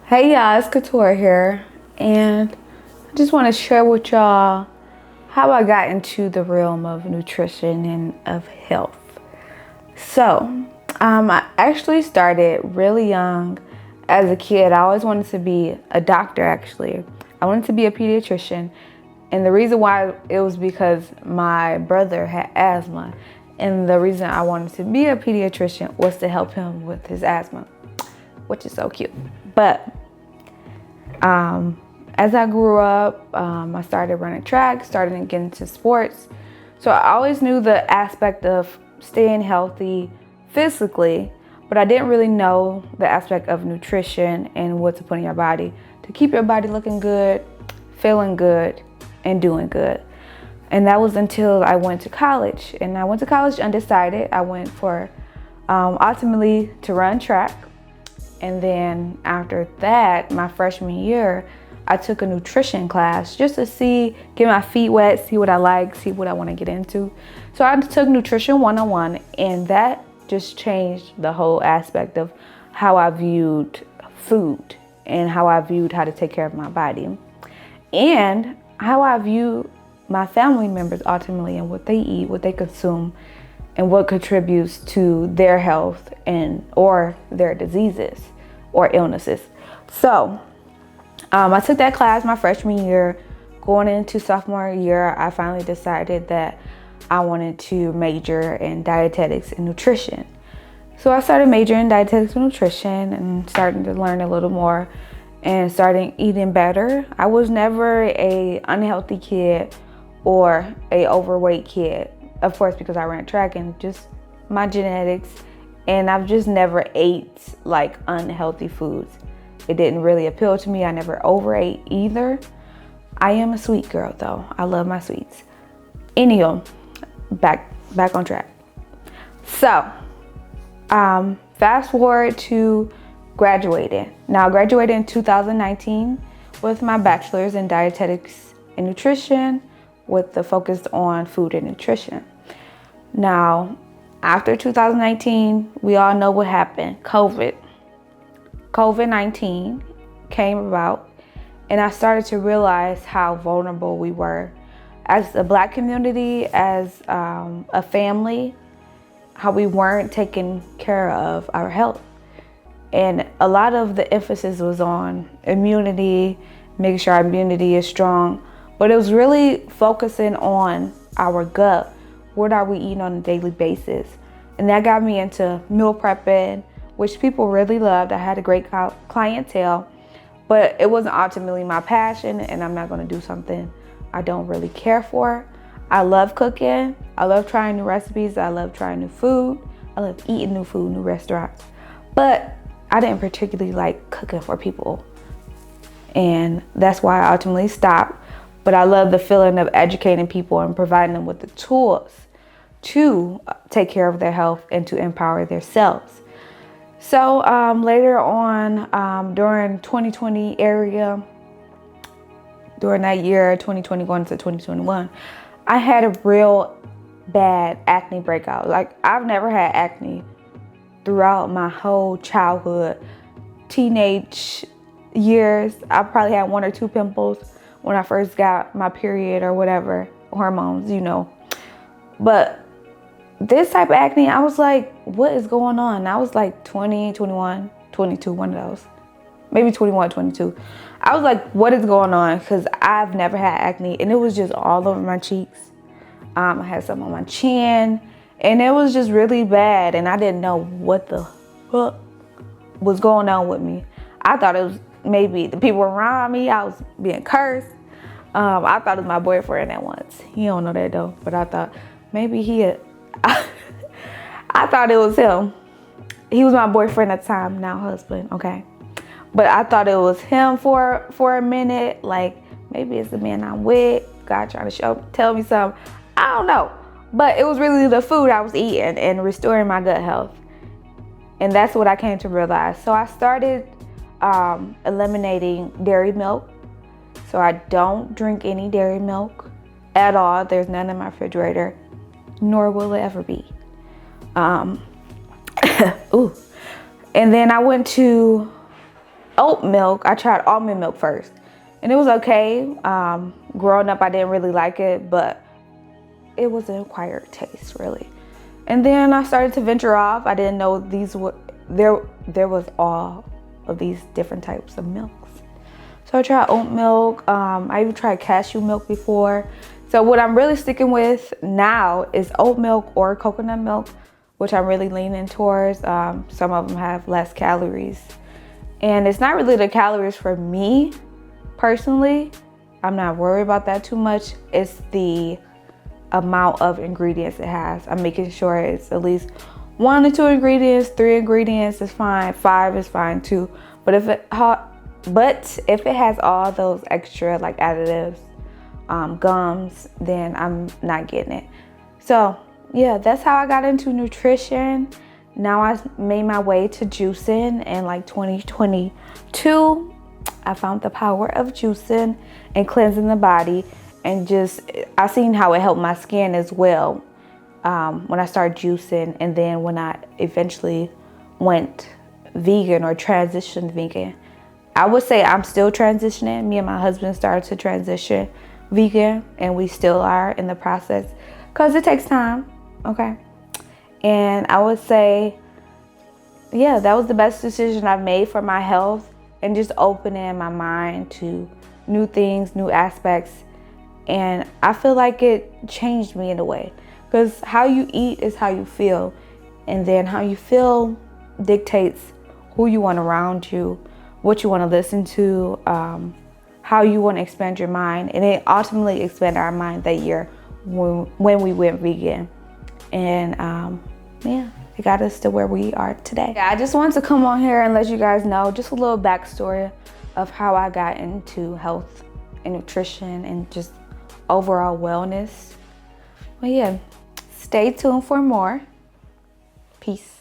Hey y'all, it's Couture here, and I just want to share with y'all how I got into the realm of nutrition and of health. So, I actually started really young. As a kid, I always wanted to be a doctor, actually. I wanted to be a pediatrician, and the reason why it was because my brother had asthma, and the reason I wanted to be a pediatrician was to help him with his asthma, which is so cute. But as I grew up, I started running track, started getting into sports. So I always knew the aspect of staying healthy physically, but I didn't really know the aspect of nutrition and what to put in your body to keep your body looking good, feeling good, and doing good. And that was until I went to college. And I went to college undecided. I went for ultimately to run track. And then after that, my freshman year, I took a nutrition class just to get my feet wet, see what I like, see what I want to get into. So I took Nutrition 101, and that just changed the whole aspect of how I viewed food and how I viewed how to take care of my body and how I view my family members ultimately and what they eat, what they consume, and what contributes to their health or their diseases or illnesses. So I took that class my freshman year. Going into sophomore year, I finally decided that I wanted to major in dietetics and nutrition. So I started majoring in dietetics and nutrition and starting to learn a little more and starting eating better. I was never a unhealthy kid or a overweight kid, of course, because I ran track and just my genetics, and I've just never ate like unhealthy foods. It didn't really appeal to me. I never overate either. I am a sweet girl though. I love my sweets. Anyhow, back on track. So, fast forward to graduating. Now I graduated in 2019 with my bachelor's in dietetics and nutrition with the focus on food and nutrition. Now, after 2019, we all know what happened. COVID-19 came about, and I started to realize how vulnerable we were as a Black community, as a family, how we weren't taking care of our health. And a lot of the emphasis was on immunity, making sure our immunity is strong, but it was really focusing on our gut. What are we eating on a daily basis? And that got me into meal prepping, which people really loved. I had a great clientele, but it wasn't ultimately my passion, and I'm not going to do something I don't really care for. I love cooking. I love trying new recipes. I love trying new food. I love eating new food, new restaurants. But I didn't particularly like cooking for people. And that's why I ultimately stopped. But I love the feeling of educating people and providing them with the tools to take care of their health and to empower themselves. So later on, during 2020 area, during that year, 2021 to 2021, I had a real bad acne breakout. Like, I've never had acne throughout my whole childhood, teenage years. I probably had 1 or 2 pimples when I first got my period or whatever, hormones, But this type of acne, I was like, what is going on? I was like 20, 21, 22, one of those. Maybe 21, 22. I was like, what is going on? Because I've never had acne, and it was just all over my cheeks. I had some on my chin, and it was just really bad, and I didn't know what the fuck was going on with me. I thought it was maybe the people around me. I was being cursed. I thought it was my boyfriend at once. He don't know that though, but I thought maybe I thought it was him. He was my boyfriend at the time, now husband, okay? But I thought it was him for a minute. Like, maybe it's the man I'm with. God trying to tell me something. I don't know. But it was really the food I was eating and restoring my gut health. And that's what I came to realize. So I started eliminating dairy milk. So I don't drink any dairy milk at all. There's none in my refrigerator, nor will it ever be. Ooh. And then I went to oat milk, I tried almond milk first, and it was okay. Growing up, I didn't really like it, but it was an acquired taste, really. And then I started to venture off. I didn't know these were there was all of these different types of milks. So I tried oat milk. I even tried cashew milk before. So what I'm really sticking with now is oat milk or coconut milk, which I'm really leaning towards. Some of them have less calories. And it's not really the calories for me personally. I'm not worried about that too much. It's the amount of ingredients it has. I'm making sure it's at least 1 to 2 ingredients, 3 ingredients is fine, 5 is fine too. But if it has all those extra like additives, gums, then I'm not getting it. So yeah, that's how I got into nutrition. Now I made my way to juicing in like 2022. I found the power of juicing and cleansing the body, and just I seen how it helped my skin as well when I started juicing. And then when I eventually went vegan or transitioned vegan, I would say I'm still transitioning. Me and my husband started to transition vegan, and we still are in the process because it takes time, okay? And I would say, yeah, that was the best decision I've made for my health, and just opening my mind to new things, new aspects. And I feel like it changed me in a way, because how you eat is how you feel, and then how you feel dictates who you want around you, what you want to listen to, how you want to expand your mind. And it ultimately expanded our mind that year when we went vegan. And yeah, it got us to where we are today. Yeah, I just wanted to come on here and let you guys know just a little backstory of how I got into health and nutrition and just overall wellness. But yeah, stay tuned for more. Peace.